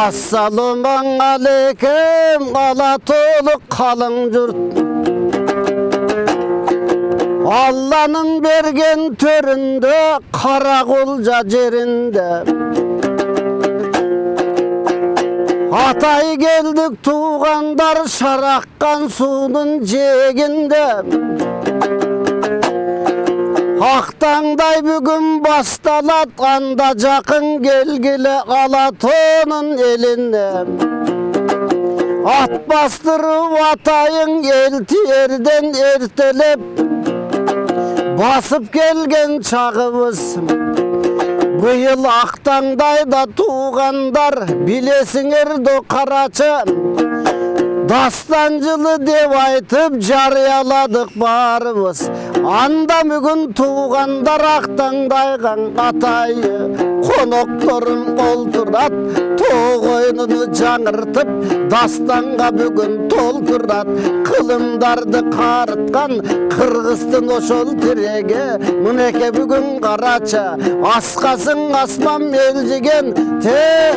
Assalamu aleykum Alatoluk kalın jurt. Allah'ın bergen töründe Karakulca jerinde. Atay geldik tuğandar şarakkan suunun jeginde. Aktangday bugün bastalat anda jakın gelgile Alatonun eline. At bastırıp atayın eltiyerden ertelep basıp gelgen çağımız. Bu yıl Aktangdayda tuğandar bilesinger do karaçı. Dastancılı dev aytıp jarıyaladık barımız. Anda bugün tuğandar Aktangdaygan atayı konoktorun olturat. Toğ oyununu жаңырtıp dastanga bugün tolturat. Kılımdardı karıtkan Kırgızstın oşol tirege. Müneke bugün karaça askasın asman melcigen te.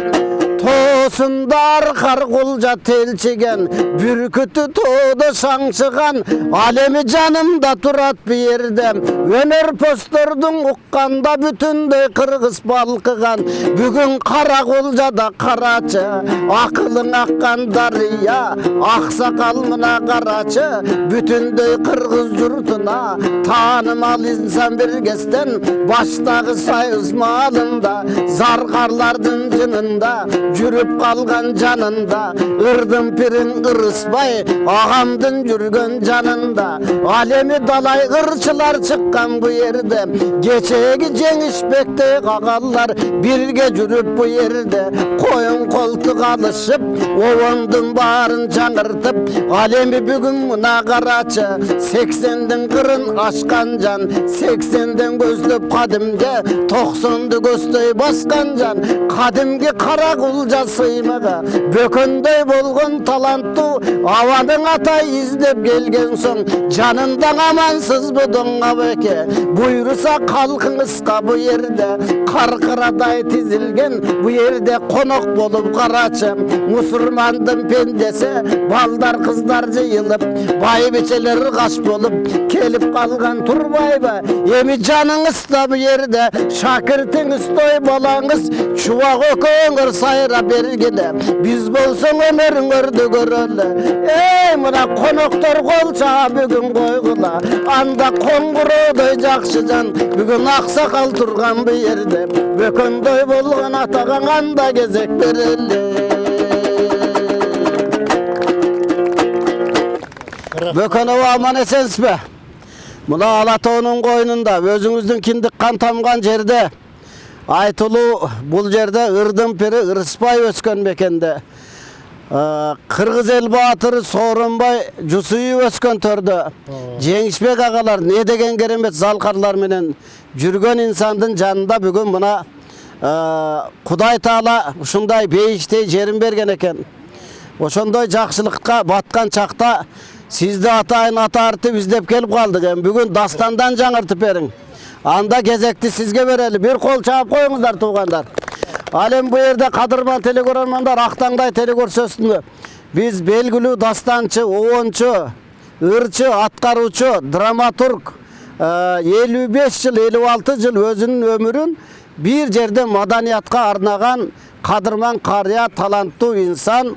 Toğsundar Karkulca telçigen bürkütü toğdu şangşıgan alemi canımda turat bir yerde öner postordun ukkanda bütündey Kırgız balkıgan bugün Karakulca'da karaçı akılın akkan darıya aksakal mına karaçı bütündey Kırgız yurtuna tanımal insan bir gesten baştagı sayız malında zarkarlardın cınında jürüp kalgan canında ırdım pirin ırısbay ağamdın jürgön canında alemi dalay ırçılar çıkkan bu yerde geçegi jеңişbekte kagallar birge jürüp bu yerde koyun koltuk alışıp ovondun barın жаңырtıp alemi bugün muna karaçı 80'den kırın aşkan can 80'den gözlüp kadimge 90'dı göstöy baskan can kadimgi Karakulca sıymaga bökönдөй bolgon talanttu avanın atay izlep gelgen soň janından amansız bu doňa beke buyrusa kalkыңızka bu yerde karkıraday tizilgen bu yerde konok bolup karaçı musurmandın pendesi baldar kızlar jıyılıp baybiçeler kaş bolup kelip kalgan turbayba emi janыңız da bu yerde şakirtiňiz toy bolaňız çubak ököňür sayra bergile biz bolsoň ömürüňördi göröle ey mına konoktor kolça bugün koygula anda kongurodoy jakşyjan bugün aksakal turgan bu yerde bökönдөй bolgan atagan anda gezek bereli Bökönöw aman esensbe muna Alatonun koynunda özüňizdin kindik kan tamgan jerde Aytulu bul jerde ırdım piri ırıspay öskön mekende. Kırgız el batırı Soronbay Jusuyu öskön törde. Jеңişbek agalar ne degen keremet zalkarlar menen jürgön insandın janında bugün buna Kuday Taala uşunday beyiştey jerin bergen eken. Oşondoy jakşылыкка batkan çakta sizde atayın atartı izdep kelip kaldık. Bugün dastandan жаңырtıp berin. Anda gezekti sizge bereli. Bir kol çağıp koyuңuzдар tuğandar. Alem bu yerde kadırman telegörmanдар Aktangday telegörsösünü. Biz belgülü dastançı, oğonçu, ırçı, atkaruçu, dramaturg 55 yıl, 56 yıl özünün ömürün bir yerde madaniyatка arnagan kadırman karya talantlı insan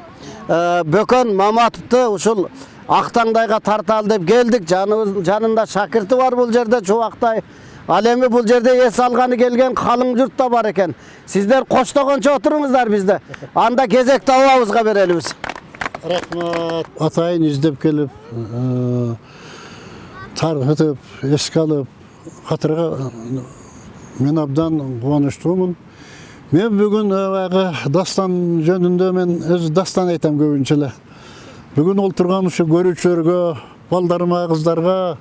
Bökön Mamatовты uşul Aktangdayga tartal dep geldik. Janında şakirti var bul jerde Çuvaktay. Alemi bul jerde es algany gelgen kalın jurt da bar eken. Sizler koçtogonça oturuңuzдар bizde. Anda gezek tababızga berelibиz. Rahmat. Atayın izdep kelip, targıtıp, eski alıp, hatırga men abdan kuvanyçtymyn. Men bugün dastan jönünde men öz dastan aytam köpünçe. Bugün olturgan uşu görüçörgө, baldarıma, kızlarga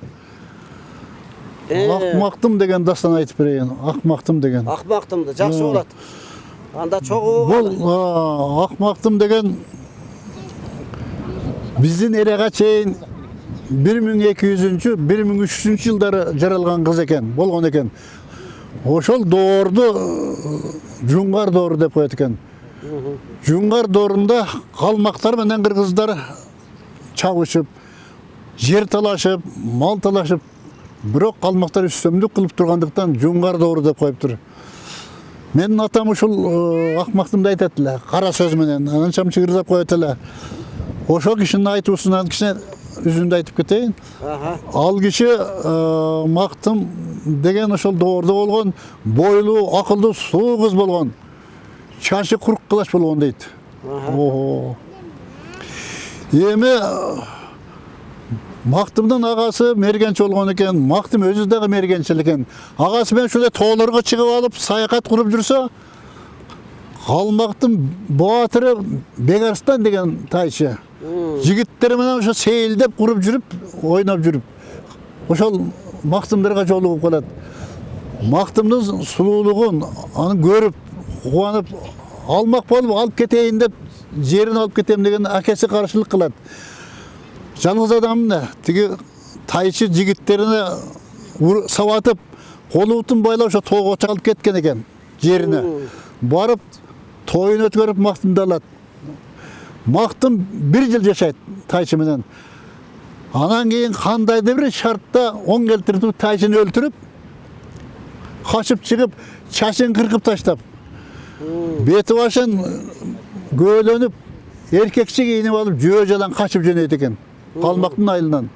Akmaktım degen dastan aytıp bereyin. Akmaktım degen. Akmaktımdı, jakşı bolat. Anda çoğu bol akmaktım degen bizdin erega çeyin 1200-cü, 1300-cü yılları jaralgan kız eken, bolgon eken. Oşol doğurdu, jungar doğru dep koyat eken. Жүңгар дорында қалмақтар менен кыргыздар чабышып, жер талашып, мал талашып, бирок қалмақтар үстөмдүк кылып тургандыктан Жүңгар дору деп коюптур. Менин атам ушул акмактымды айтат эле, кара сөз менен, анан чамчыгырдап коет эле. Ошо кишинин айтуусунан кичине үзүндү айтып кетейин. Ал киши мактым деген ошол доордо болгон, бойлуу, акылдуу, суу кыз болгон. Чашы курк кылач болгон дейт. Эми мактымдын агасы мергенчи болгон экен, мактым өзү дагы мергенчил экен. Агасы менен ушундай тоолорго чыгып алып, саякат куруп жүрсө, калмактын баатыры Бегарстан деген тайчы. Жигиттер менен ошо сейилдеп куруп жүрүп, ойноп жүрүп, ошол мактымдарга жолугуп калат. Мактымдын сулуулугун аны көрүп, кубанып, алмак болуп алып кетейин деп, жерин алып кетем деген акеси каршылык кылат. Жалгыз адам да тиги тайчы жигиттерине сабатып, колубутун байлап ошо тоого чалып кеткен экен жерине. Барып тоюн өткөрүп мактымды алат. Мактым 1 жыл жашайт тайчы менен. Анан кийин кандайдыр бир шартта оң келтирип тайчыны өлтүрүп, качып чыгып, чачын кыркып таштап, бети башын көөлөнүп, эркекче кийинип алып, жөө жалаң качып жөнөйт экен. Калмактын айылынан.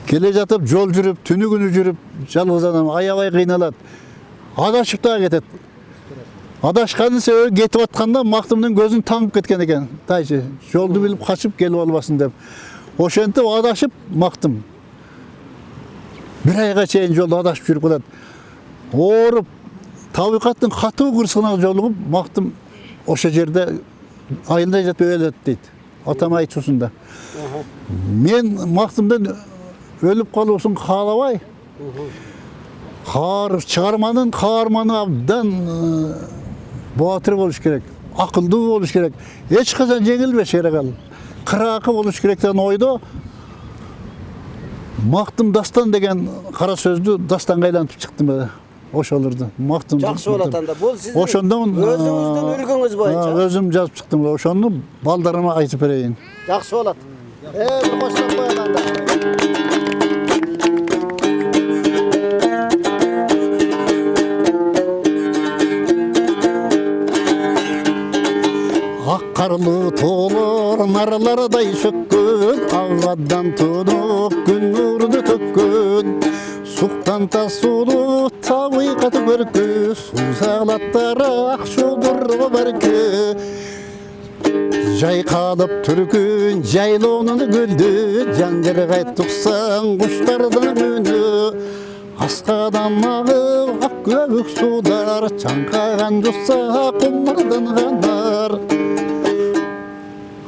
Келе жатып, жол жүрүп, түнү күнү жүрүп, жалгыз адам аябай кыйналат. Адашып да кетет. Адашканын себеби кетип атканда мактымдын көзүн таңып кеткен экен. Тайчы жолду билип качып келип албасын деп. Ошентип адашып мактым. 1 айга чейин жолдо адашып жүрүп калат. Ооруп, табыкаттын катуу кырсыгына жолугуп, мактым ошо жерде айылда жатып өлөт дейт. Атам айтуусунда. Мен мактымдын өлүп калуусун каалабай, чыгарманын каарманы абдан баатыр болуш керек, акылдуу болуш керек, эч качан жеңилбеш керек ал. Кыраакы болуш керек деген ойдо Мактым дастан деген кара сөздү дастанга айлантып чыктым. Ошолорду мактым. Жакшы болот анда. Бул сиздин ошондон өзүңүздүн үлгүңүз боюнча. Өзүм жазып чыктым. Ошону балдарыма айтып берейин. Жакшы болот. Бир коштоп коелу анда. Аккарлы тоолор нарлардай сөккөн, агадан тунуп күн нурду төккөн. Суктан тасулу табыйкаты көркү, сусалаттары ак шодурго берки. Жайкалып түркүн жайлоонун гүлдү, жангыргай туксаң куштардын үнү. Аскадан агып ак көбүк суудар, чаңкайган жутса кумардан канар.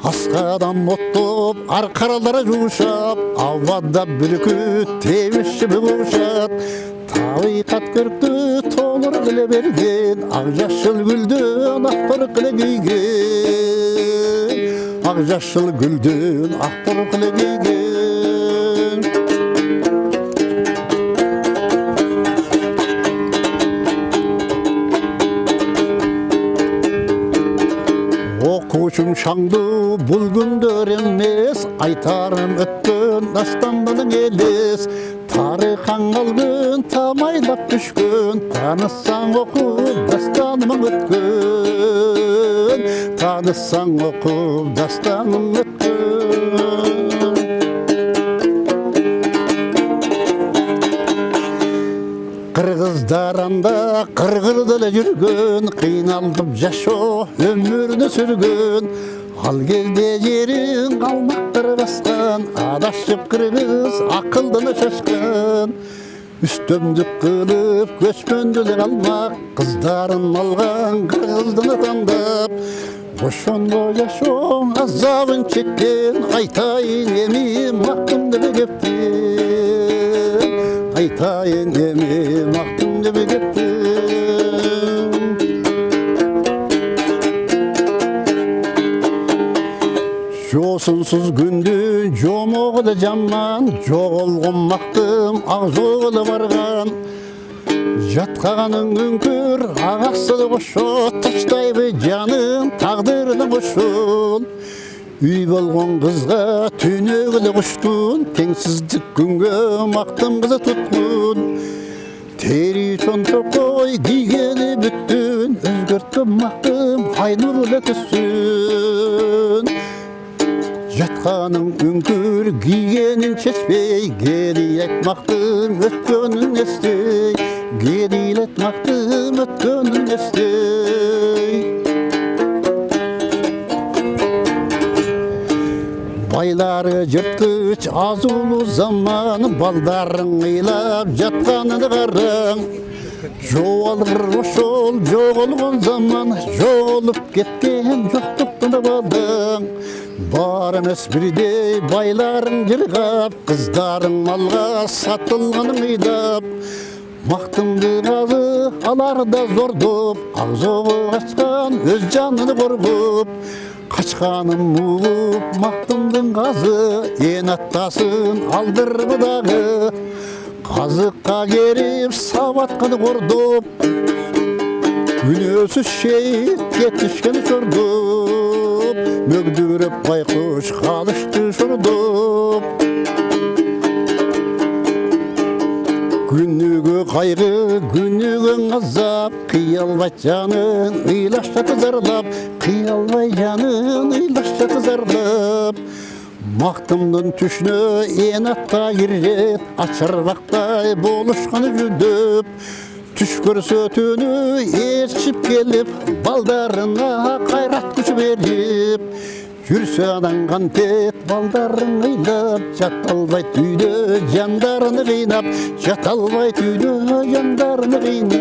Аскадан оттоп, аркаралары жуушап, абада бүркүт тебишип угушат. Табыйкат көрктү тоолор кыле берген, ак жашыл гүлдөн ак кыле кийген. Ак жашыл гүлдөн ак кыле кийген. Окуучум шаңдуу бул күндөр эмес, айтарым өткөн дастандан элес. Тарыхаң алгын тамайлап түшкөн, таныссаң окуп дастаным өткөн. Таныссаң окуп дастаным өткөн. Кыргыздар анда кыргырда эле жүргөн, кыйналып жашоо өмүрүнү сүргөн. Ал кезде жерин калмактар баскан, адашып кыргыз акылдан шашкан. Үстөмдүк кылып көчмөндү эле калмак, кыздарын алган кыргыздан тандап. Ошондо жашоо азабын чеккен, айтайын эми мактым деп кептим. Айтайын эми мактым деп кептим. Жосунсуз күндү жомого жаман, жоголгон мактым ак жолго барган. Жатқаның үңкір ағасы қошо, таштайбы жанын тағдырдың қошол. Үй болған қызға түнегілі құштын, теңсіздік күнге мақтым қызы тұтқын. Тері чонтоқ қой кигені бүттін, өзгертті мақтым айнұрлы түссін. Жатқаның үңкір кигенін шешпей, кериет мақтым өткенін естей, кериет мақтым өткенін естей. Байлары жыртқыч азулы заман, балдарың ыйлап жатқанын қараң. Жоғалыр ошол жоғалған заман, жоғалып кеткен жоқтықтың балдаң. Бар емес бірдей байларың жырғап, қыздарың малға сатылғаның ыйдап. Мақтымды қазы аларда зордып, ағзоғы қашқан өз жанын қорғып. Қашқаным мұғып, мақтымдың қазы, ен аттасын алдырбы дағы. Қазыққа керіп, сабатқаны қордып, күнөсіз шейіт кетішкен шордып. Мөгдіріп байқұш қалышты шордып. Күнігі қайғы, күнігі ғазап, қиялбай жанын ұйлашта қызарлап, қиялбай жанын ұйлашта қызарлап. Мақтымдың түшіні ен атта ерет, ачарбақтай болышқаны жүдіп. Түш көрсі түні ешіп келіп, балдарына қайрат күш беріп. Жүрсе аданған тет балдарын ұйлап, жаталбай түйді жандарын қинап, жаталбай түйді жандарын қинап.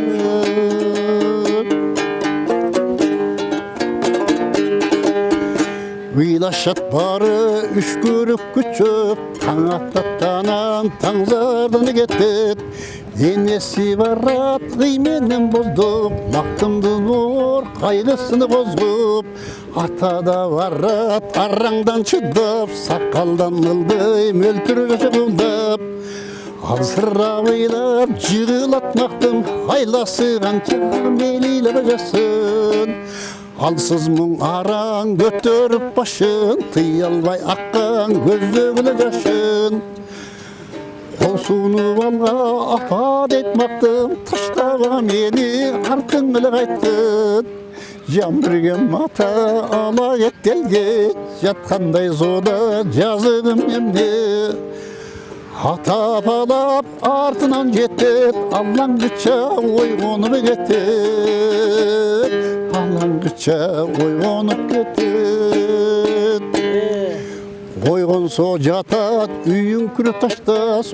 Ұйлашат бары үш көрік күчіп, таң аттаттанан таңзардын кеттет. Енесі барат ғименен боздып, мақтымды нор қайғысыны қозғып. Атада барат араңдан шыдап, сақалдан ылдай мөлтіргі шығылдап. Алсырап ыйлап жығылат мақтым, айласы қанша мейлейлі жасын. Алсыз мұң араң көтеріп башын, тыялбай аққан көздөгілі жашын. Қол суынып алға апат етмақтым, таштаға мені артыңғылы қайттын. Жамбірген мата ала еттелге, жатқандай зода жазығым емне. Атап алап артынан жеттет, аллаңғыча ойғонып кеттет. Аллаңғыча ойғонып кеттет. Ойғын со жатат, үйін күрі таштас.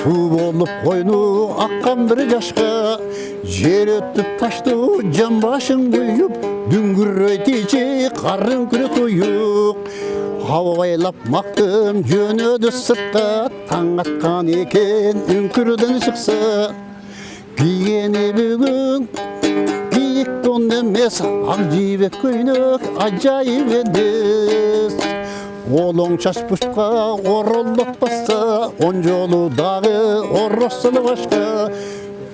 Су болып қойны аққан бір жашқа. Жер өттіп ташты жан башын көйіп, дүңгір өйтейші қарын күрі тойып. Авайлап мақтым жөнөді сыртқа, таң атқан екен үңкірден шықса. Кигені бүгін киік тон емес, ақ жібек көйнек ажайып едес. Олың шаш пұшқа ороллық баса, он жолы дағы оросылы башқа.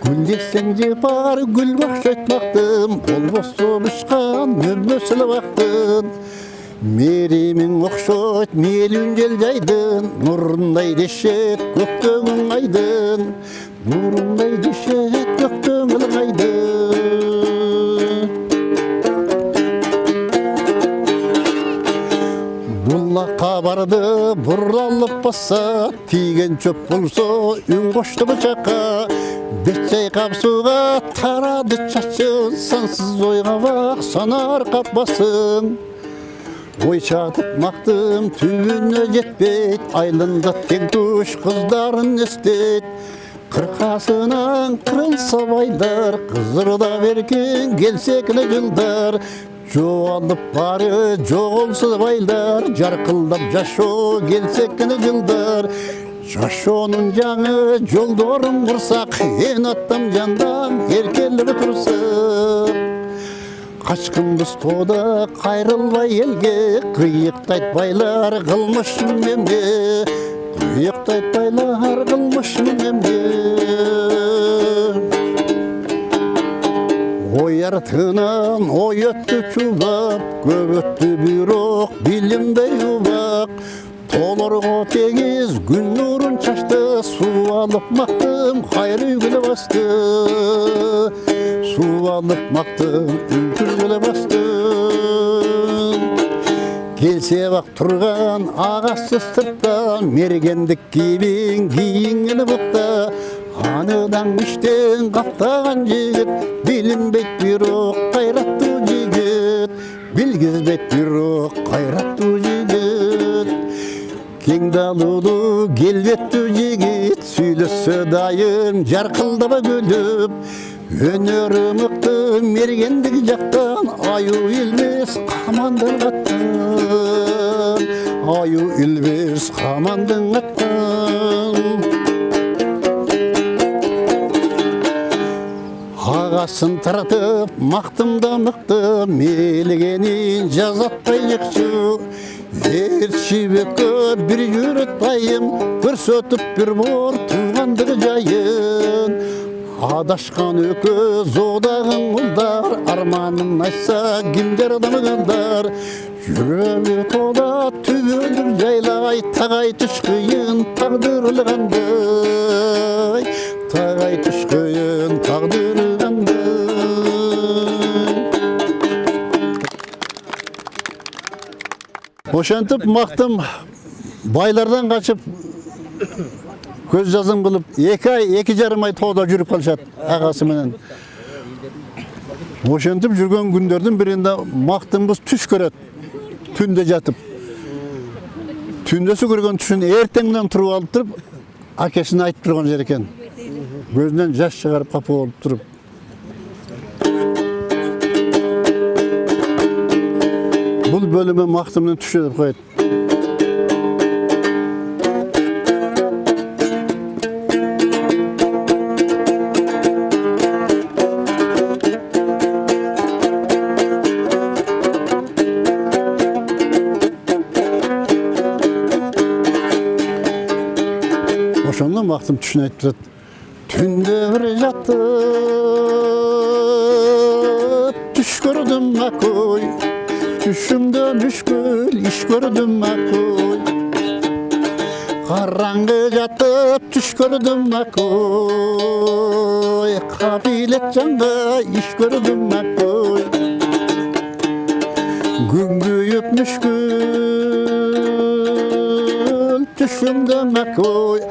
Гүл десең же бар гүл бақшайт мақтым, ол босу бұшқан мөмөсілі бақтын. Меремін оқшойт мелін жел жайдын, нұрындай дешет көктөңің айдын. Нұрындай дешет көктөңің айдын. Бұллаққа барды бұралып баса, тиген чөп болса үн қошты бычаққа. Бет жайқап суға тарады чашын, сансыз ойға бақ санар қаппасын. Ой шатып мақтым түбіне жетпейт, айлында тең түш қыздарын естейт. Қырқасынан қырылса байлар, қызырда берген келсекілі жылдар. Жоғалып бары жоғылсыз байлар, жарқылдап жашо келсекілі жылдар. Жашоның жаңы жолдорын құрсақ, ен аттам жандам еркелігі тұрсақ. Қашқынбыз тода қайрылбай елге, қиықтайт байлар қылмышын емге. Қиықтайт байлар қылмышын емге. Oyartынан ой өtті чубап, көп өтті бүйрок, билінбей убак. Толорго тегиз күн нурун чачты, су алып мактым, кайры күлө басты. Су алып мактым, үңкүр күлө басты. Келсе бак турган агасы сырттан, мергендик кийбиң кийингени букта. Аныдан иштен каптаган жигит, билинбейт бирок кайраттуу жигит. Билгизбейт бирок кайраттуу жигит. Кең далылуу келбеттүү жигит, сүйлөссө дайым жаркылдаба күлүп. Өнөрү мыкты мергендик жактан, аю илбес камандын аттан. Аю илбес камандын аттан. Агасын таратып, мактымда мыкты, мелигенин жазатпай жакчу. Эрчибекке бир жүрөт дайым, көрсөтүп бир бор туугандыгы жайын. Адашкан өкөз одагың улдар, арманын айтса кимдер дамыгандар. Жүрөгү тола түбөлүк жайлай, тагай түш кыйын тагдыр ылгандай. Тагай түш кыйын тагдыр ылгандай. Ошентип мактым байлардан качып көз жазым кылып 2 ай 2,5 ай тоодо жүрүп калышат агасы менен. Ошентип жүргөн күндөрдүн биринде мактымбыз түш көрөт. Түндө жатып. Түндөсү көргөн түшүн эртеңден туруп алып туруп, акесине айтып турган жер экен. Көзүнөн жаш чыгарып капа болуп туруп. Бул бөлүмө мактымдын түшү деп коет. Ошондо мактым түшүн айтып турат. Түндө бир жатып, түш көрдүм акой. Түшүмдө мүшкүл иш көрдүм акой. Караңгы жатып түш көрдүм акой. Кабилет жанга иш көрдүм акой. Күнгүйүп мүшкүл түшүмдө акой.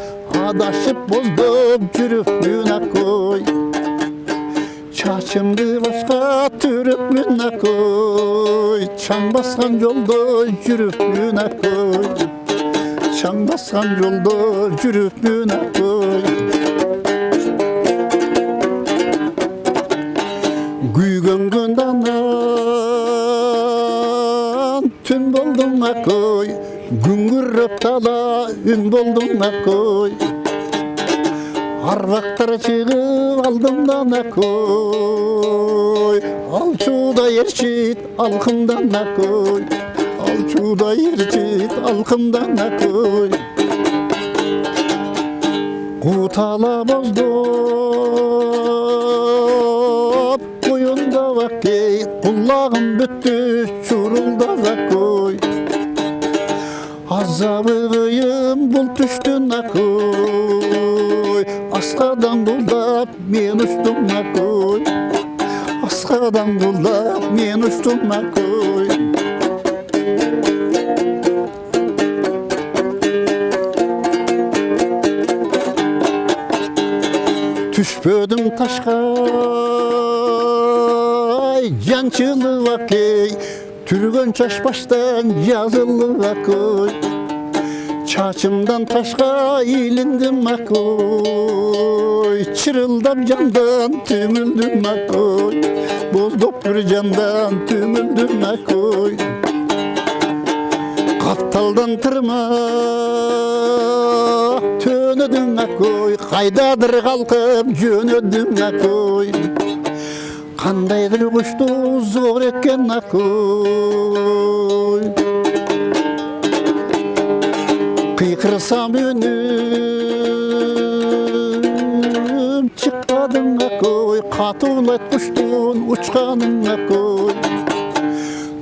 Адашып боздоп жүрүпмүн акой. Чачымды башка түрүпмүн акой. Чаң баскан жолдо жүрүпмүн акой. Чаң баскан жолдо жүрүпмүн акой. Күйгөн күнданан түн болдум акой. Күңгүрөп тала үн болдум акой. Арбактар чыгып алдымдан акой. Алчууда эрчит алкымдан акой. Алчууда эрчит алкымдан акой. Кутала боздоп коюнда акей. Кулагым бүттү чурулдап акой. Азабы кыйын бул түштүн акой. Аскадан булдап мен учтум акой. Аскадан булдап мен учтум акой. Түшпөдүм ташка жанчылып акей. Түргөн чаш баштан жазылып акой. Чачымдан ташка илиндим акой. Чырылдап жандан түмүлдүм акой. Боздоп бир жандан түмүлдүм акой. Капталдан тырма төнөдүм акой. Кайдадыр калкып жөнөдүм акой. Кандайдыр кушту зор экен акой. Кыйкырсам үнүм чыкпадым акой. Hatırlat kuştun uçkanına koy.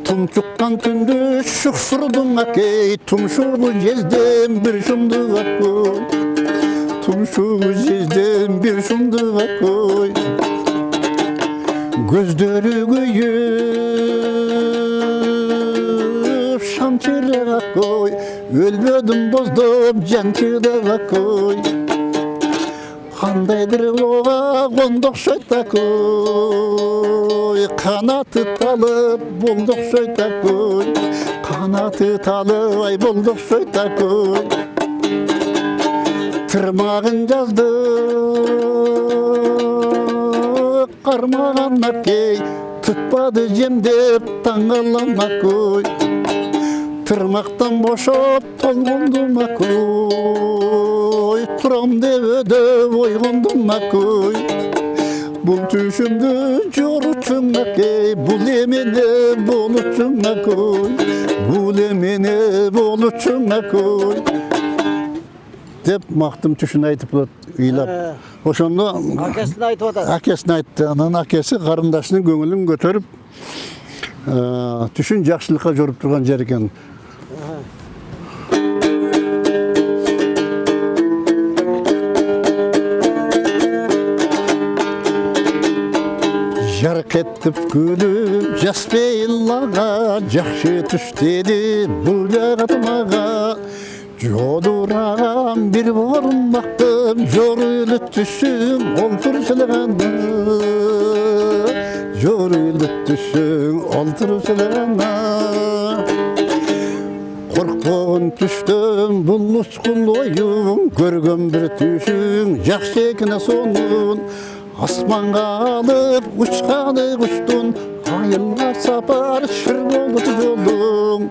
Tumçuktan tündü şıksırdın akey. Tumşulu jezdem bir şumduğa koy. Tumşulu jezdem bir şumduğa koy. Gözleri güyüp şamçırağa koy. Ölmedim bozdum cançırağa koy. Qandaydır oğa qonduk şöйта koy. Kanatı talıp bulduk şöйта koy. Kanatı talıp ay bulduk şöйта koy. Tırmağın yazdık qarmağanlar key. Tutmadı jemdep taңалана koy. Tırmaqtan boşop tolgunduma koy. Turam deb ödöp oygunduma koy. Bul düşümdü joruçuma key. Bul emene boluçuma koy. Bul emene boluçuma koy. Dep maqtım tüşünü aytıp ыйлап. Ошондо Akesini aytып atат. akesini aytты. Анан akesi карындашынын көңүлүн көтөрүп түшүн жакшылыкка жоруп турган жер экен. Жарк етіп күліп жас пейіллаға жақшы түш деді бұл жағатымаға. Жодыраған бір орын бақтым жорылы түшің олтыршылығаны. Жорылы түшің олтыршылығаны. Қорқпағын түштім бұл ұшқыл ойын көрген бір түшің жақшы екені сонын. Асманға алып ұшқаны құштың, айылға сапар шыр болып жолың.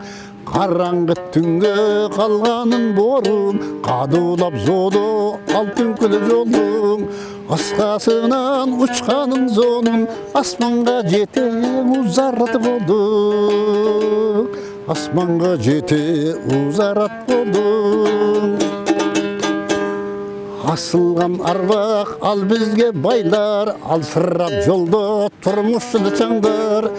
Қараңғы түнге қалғанын борым, қадулап золы алтын күлі жолың. Асқасынан ұшқанын зонын, асманға жете ұзарат болдың. Асманға жете ұзарат болдың. Асылған арбақ ал бізге байлар, алсырап жолда тұрмышылы чаңдар.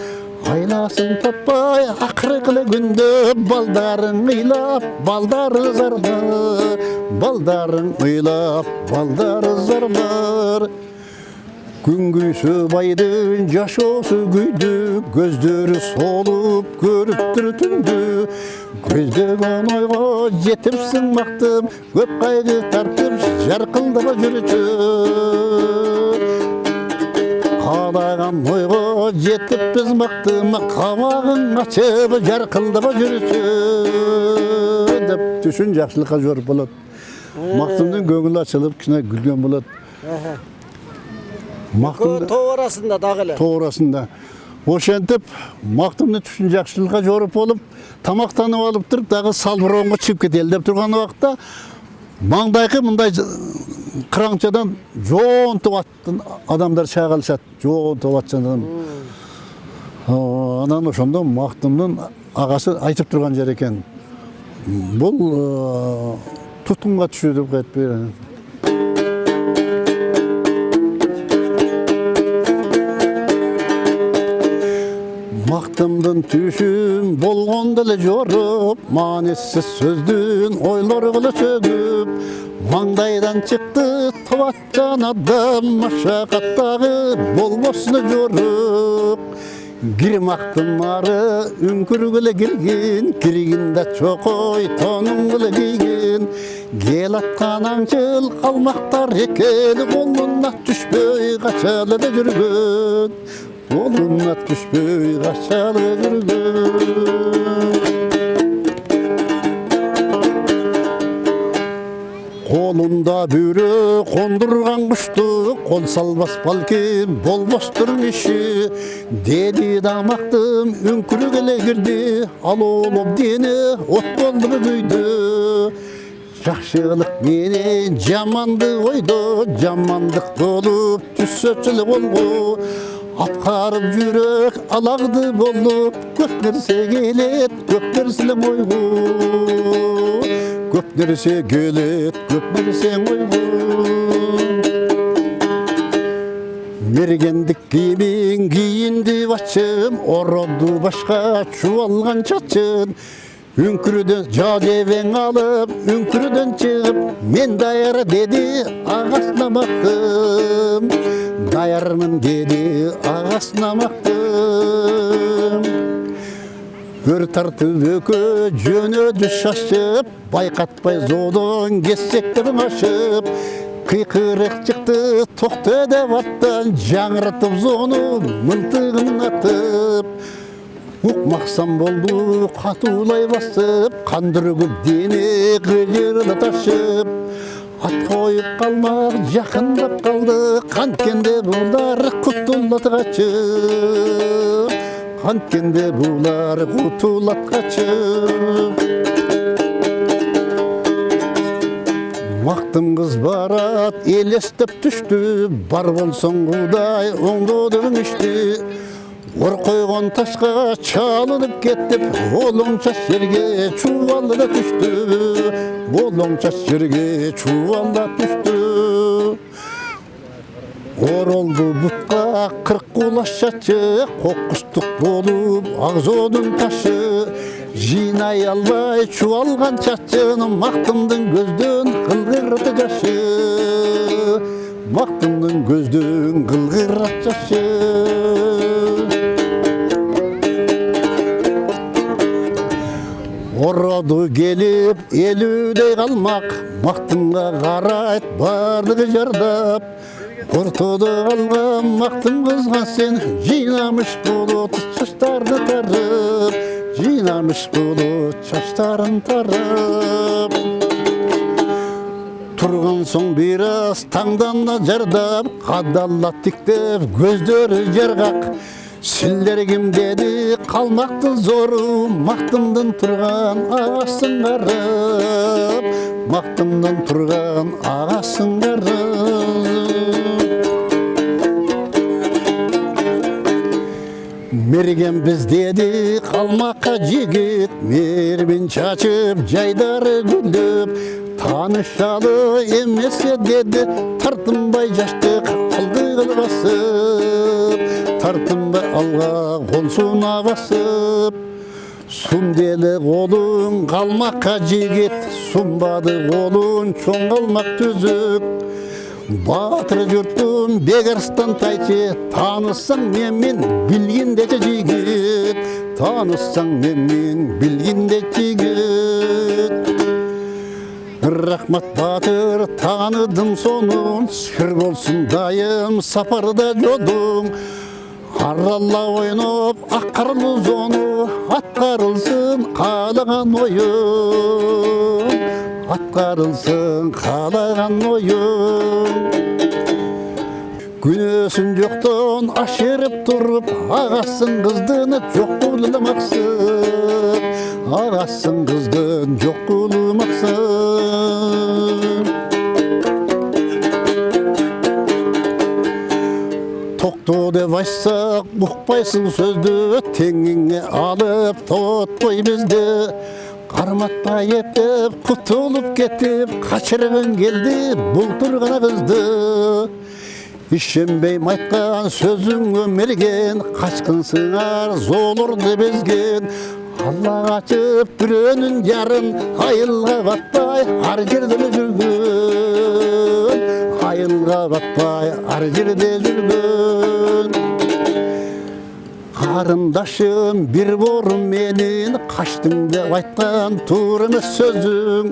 Айласын таппай ақырқылы күнді балдарың ұйлап, балдары зарлар. Балдарың ұйлап, бaldары зарлар. Күн күйсі байдың жашосы күйді, көздері солып көріптір түнді. Көздеген ойға жетіпсің мақтым, көп қайғы тартып жарқылдыға жүрісі. Қалаған ойға жетіп біз мақтым, қабағың ашып жарқылдыға жүрісі. Деп түшін жақшылыққа жорып болады. Мақтымдың көңілі ашылып, кішіне күлген болады. Тоо арасында дагы эле. Тоо арасында. Ошентип мактымды түшүн жакшылыкка жоруп болуп, тамактанып алып туруп дагы салбыроонго чыгып кетели деп турган убакта маңдайкы мындай кыраңчадан жоонтуп аттын адамдар чагылышат. Жоонтуп атчан. Анан ошондо мактымдын агасы айтып турган жер экен. Бул тутунга түшүү деп кетпей. Maqtımdın tüşüm bolğonda ele jorup, manessiz sözdün oylary kılı çögüp, mаңдайдан çıktı tovatcan adam, maşaqatdağı bolbosunu jorup. Gir maqtım arı ünkürgüle girgin, kirginde çokoy tonun kılı giygin. Gel atkan aňçyl kalmaktar ekeli, koluna düşpöy kaçalı da jürgün. Koluna düşpöy kaçalı jürgün. Kolunda bürü kondurgan kuştu, kol salbas balkim bolbostur işi. Dedi damaktım ünkürgele girdi, al olup dini ot boldu büydü. Жақшылық менен жаманды ойды, жамандық болып түссөчілі болу. Атқарып жүрек алағды болып, көп нәрсе келет, көп нәрселі ойғы. Көп нәрсе келет, көп нәрсе ойғы. Мергендік киімін киінді бачым, ороду башқа чуалған чачын. Үңкірден жадебен алып, үңкірден шығып, мен даяр деді, ағасына бақтым. Даярмын деді, ағасына бақтым. Өр тартып өкі жөнөді шашып, байқатпай зодың кесектерін ашып. Қиқырық шықты тоқты деп аттан, жаңыртып зоны мылтығын атып. Ұқмақсам болды қатулай басып, қандырғып дене қылырды ташып. Ат қойып қалмақ жақындап қалды, қанткенде бұлар құтылат қачып. Қанткенде бұлар құтылат қачып. Мақтым қыз барат, елестіп түшті, бар болсаң құдай оңдодың үшті. Ор қойған ташқа чалынып кеттіп, олың шаш жерге чуалда түшті. Олың шаш жерге чуалда түшті. Оролды бұтқа 40 құлаш шачы, қоққыстық болып ағзодың ташы. Жинай албай чуалған чачын, мақтымдың көзден қылғыраты жашы. Мақтымдың көзден қылғыраты жашы. Ороду келіп, елудей қалмақ, мақтымға қарайт бардығы жардап. Ортоды қалған мақтым қызған сен, жинамыш бұлыт шаштарды тарып. Жинамыш бұлыт шаштарын тарып. Тұрған соң біраз таңдана жардап, қадалла тіктеп көздері жарғақ. Сілдер кім деді қалмақты зору, мақтымдың тұрған ағасын қарып. Мақтымдың тұрған ағасын қарып. Мерген біз деді қалмаққа жігіт, мербен чачып жайдары гүлдіп. Танышалы емесе деді, тартынбай жаштық алды қыл басып. Тартынбай алға қолсуына басып. Сумделі қолың қалмаққа жігіт, сумбады қолың чоң қалмақ түзік. Батыр жұрттың бегарстан тайчы, танысаң менмен білгенде жігіт. Танысаң менмен білгенде жігіт. Рахмат батыр таныдым сонын, сыр болсын дайым сапарда жолың. Аралла ойнап аққарлы зоны, атқарылсын қалаған ойың. Атқарылсын қалаған ойың. Күнөсін жоқтан ашырып тұрып, ағасын қыздыны жоқ қылымақсың. Ағасын қыздын жоқ қылымақсың. Тоқты деп айтсақ, бұқпайсың сөзді, теңіңе алып тотпай бізді. Қарматпай еттіп, құтылып кетіп, қачырғын келді бұл тұрғана бізді. Ишенбей айтқан сөзің өмірген, қашқынсыңар золырды безген. Алла қачып бүренін ярын, айылға батпай ар жерде жүрген. Айылға батпай ар жерде жүрген. Қарындашым бір борым менің, қаштың деп айтқан турымыз сөзің.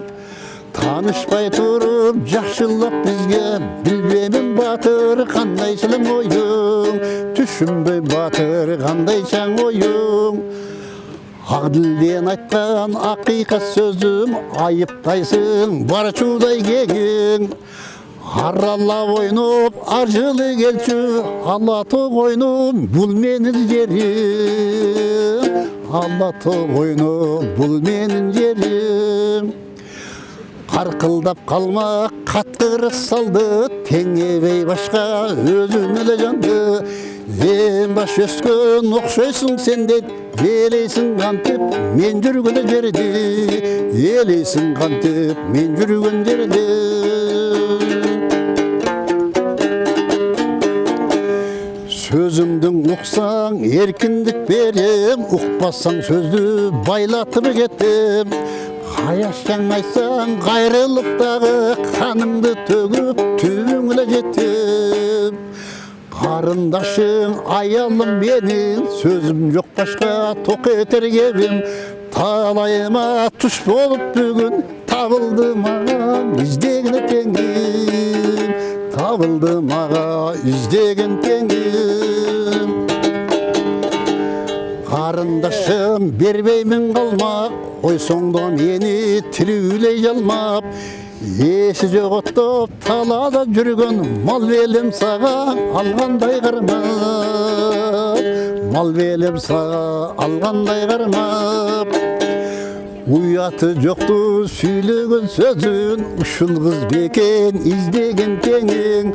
Танышпай тұрып жақшылап бізге, білбеймін батыр қандай шылым ойың. Түшінбей батыр қандай шаң ойың. Ағділден айтқан ақиқат сөзім, айыптайсың бар чудай кегің. Аралла ойнып, аржылы келчі, Аллатық ойнып, бұл менің жерім. Аллатық ойнып, бұл менің жерім. Қарқылдап қалмақ қатқырық салды, теңебей башқа өзін өлі жанды. Мен баш өскен оқшайсың сенден, елейсің қантып, мен жүрген жерде. Елейсің қантып, мен жүрген жерде. Sözümdün uqsang erkinlik berem, uqpasaң сөзді байлатып кетем. Қаяшаң айтсаң қайрылықтағы қаныңды төгіп түбіңле жетем. Қарындашың аялым менің, сөзім жоқ башқа тоқ етер кебім. Талайыма түш болып бүгін, табылды маған іздеген теңім. Табылды маға іздеген теңім. Қарындашым бербеймін қалмақ, қойсоңда мені тірілей жалмап. Есі жоқ оттап талада жүрген, мал белім саған алғандай қармап. Мал белім саған алғандай қармап. Уяты жоқты сөйлеген сөзін, ұшыл қыз бекен іздеген теңің.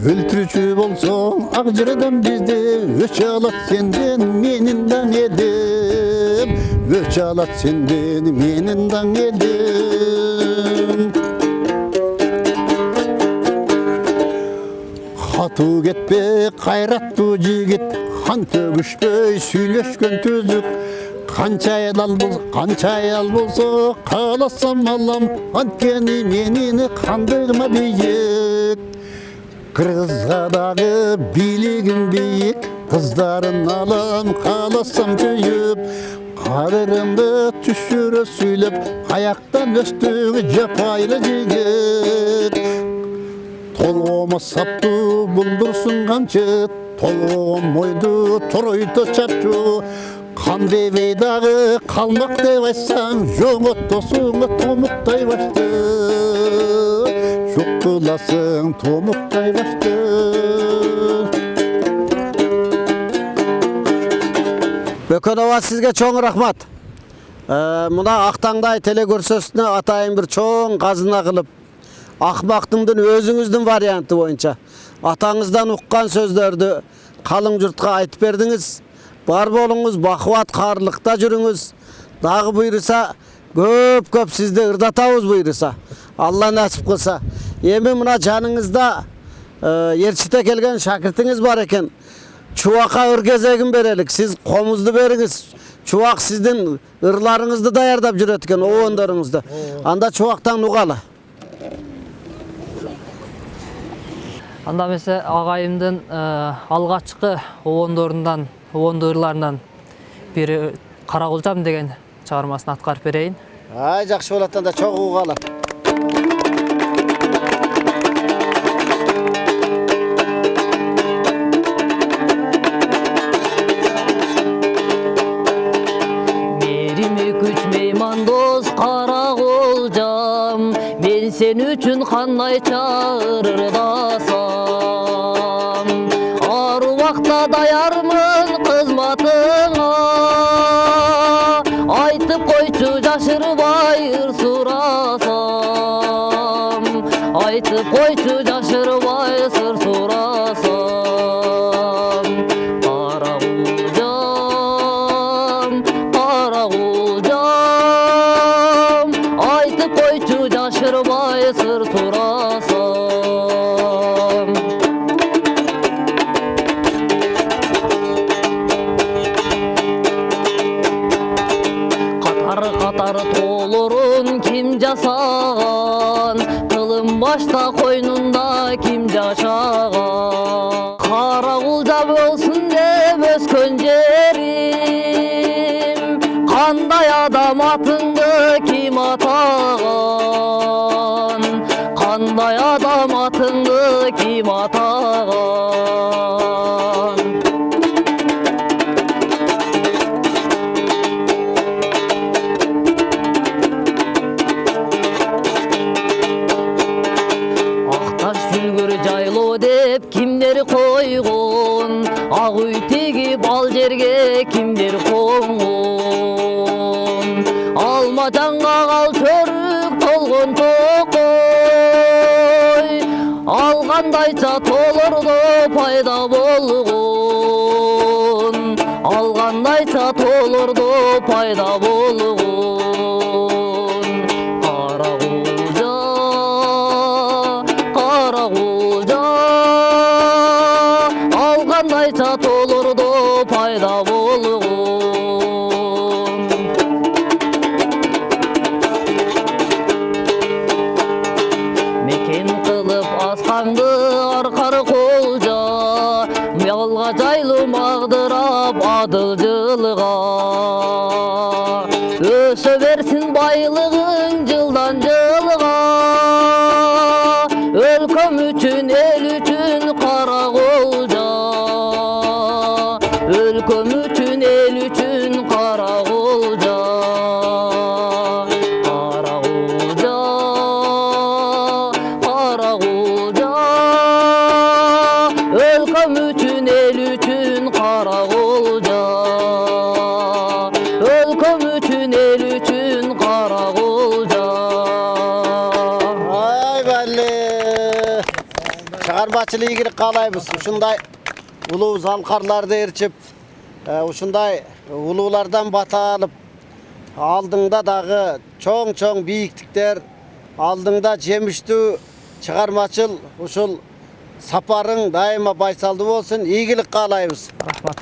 Өлтіруші болсаң ақ жырдан бізде, өч алат сенден менің даң едім. Өч алат сенден менің даң едім. Қату кетпе қайратты жігіт, қан төгішпей сөйлешкен төзік. Қанша аял болса қаласам алам, анткені менені қандығыма бейік. Қырғызғадағы билігім бейік, қыздарын алам қаласам түйіп. Қадырымды түшірі сөйлеп, аяқтан өстігі жапайлы жігіт. Толғома сапты бұлдырсын қамшы, толғом мойды торойды чапчу. Қандай бейдағы қалмақ деп айтсаң, жоқ оттосыңы томықтай башты. Жоқ қыласың томықтай башты. Бөкенова сізге чоң рахмат. Мұна ақтаңдай телекөрсөсіне атайын бір чоң қазына қылып, ақмақтыңдың өзіңіздің варианты бойынша атаңыздан ұққан сөздерді қалың жұртқа айтып бердіңіз. Бар болыңыз, бақуат қарлықта жүріңіз. Дағы бұйырса, көп сізді ырдатауыз бұйырса. Алла нәсіп қылса. Еме мұна жаныңызда ерчіте келген шәкіртіңіз бар екен. Чуаққа ұргезегін берелік. Сіз қомызды беріңіз. Чуақ сіздің ырларыңызды даярдап жүреткен, оғындарыңызды. Анда чуақтан ұғалы. Анда месе ағайымдың алғашқы оғындорындан, оғындорларынан бері Қарақұлжам деген чағырмасын атқарып берейін. Ай, жақшы болаттан да чоқ ұғалы. Меріме күч меймандос Қарақұлжам, мен сен үшін қандай чағырдасам. Ару вақта даярмын қызматыңа, айтып қойчу жашырбай ыр сұрасам. Айтып қойчу жашырбай сыр сұрасам. Қарақұлжам, Қарақұлжам, айтып қойчу жашырбай сыр сұрасам. Қатар толырын кім жасаған, тылым башта қойнында кім жашаған. Қарақұлжа болсын деп өскен жерім, қандай адам атыңды кім атаған. Қандай адам атыңды кім атаған. Ақташ жүлгір жайлы деп кімдер қойғын, ақ үйтегі бал жерге кімдер қонғын. Алма жаңға қал чөрік толғын тоқой, алғандайша толырды пайда болғын. Алғандайша толырды пайда болғын. Қарақұлжа, алғандайша пайда болгон. Мекен кылып аскаңды аркар колжа, мялга жайлы магдырап адылжылыга. Өсө берсин байлыгың жылдан жылга, өлкөм үчүн эл үчүн кара колжа, өлкөm үчүн эл үчүн кара колжа, кара колжа, кара колжа, өлкөм үчүн эл үчүн кара колжа, өлкөм үчүн эл үчүн кара колжа. Ай бәле. Чыгармачылык ийгилик каалайбыз. Ушундай улуу залкарларды ээрчип, ушундай улуулардан бата алып, алдыңда дагы чоң бийиктиктер, алдыңда жемиштүү чыгармачыл ушул сапарың дайыма байсалдуу болсун. Ийгилик каалайбыз. Рахмат.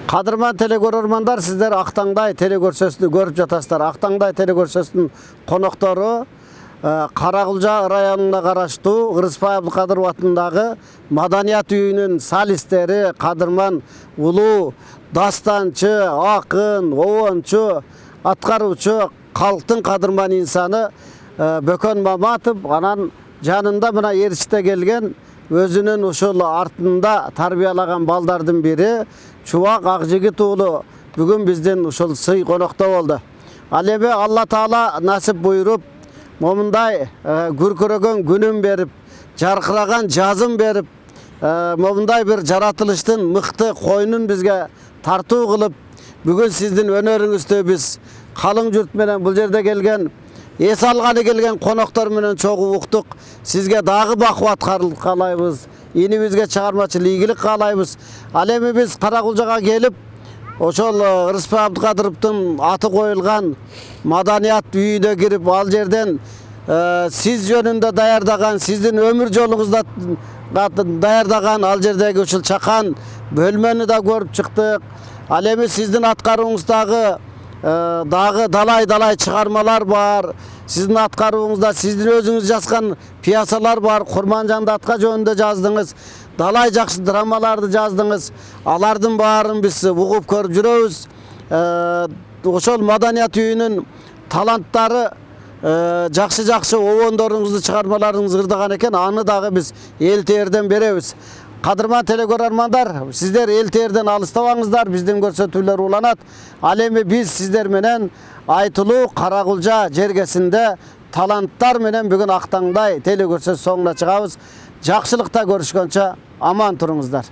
Кадырман телекөрөрмандар, сиздер Актаңдай телекөрсөсүндү көрүп жатасыздар. Актаңдай телекөрсөсүнүн коноктору Каракулжа районуна караштуу Ырыспай Абдыкадыров атындагы Маданият үйүнүн солисттери, Кадырман улуу дастанчы, акын, обончу, аткаруучу, калктын кадырман инсаны Бөкөн Маматов, анан жанында мына Эричте келген өзүнүн ушул артында тарбиялаган балдардын бири Чубак Акжигит уулу бүгүн биздин ушул сый конокто болду. Ал эми Алла Таала насип буйруп, момундай күркүрөгөн күнүн берип, жаркыраган жазын берип, момундай бир жаратылыштын мыкты койнун бизге тартуу кылып, бүгүн сиздин өнөрүңүздө биз калың журт менен бул жерде келген, эс алганы келген коноктор менен чогуу уктук. Сизге дагы бакубат каалайбыз. Инибизге чыгармачыл ийгилик каалайбыз. Ал эми биз Каракулжага келип, ошол Ырыспай Абдыкадыровдун аты коюлган Маданият үйүнө кирип, ал жерден сиз жөнүндө даярдаган, сиздин өмүр жолуңузда даярдаган ал жердеги ушул чакан бөлмөнү да көрүп чыктык. Ал эми сиздин аткарууңуздагы дагы далай чыгармалар бар. Сиздин аткарууңузда сиздин өзүңүз жазган пьесалар бар. Курманжанды атка жөнүндө жаздыңыз. Далай жакшы драмаларды жаздыңыз. Алардын баарын биз угуп көрүп жүрөбүз. Ошол Маданият үйүнүн таланттары жакшы обондоруңузду, чыгармаларыңызды ырдаган экен. Аны дагы биз эл теэрден беребиз. Кадырман телекөрөрмандар, сиздер эл теэрден алыстабаңыздар, биздин көрсөтүүлөр уланат. Ал эми биз сиздер менен айтылуу Каракулжа жергесинде таланттар менен бүгүн Актаңдай телекөрсөтүү соңуна чыгабыз. Жакшылыкта көрүшкөнчө аман туруңуздар.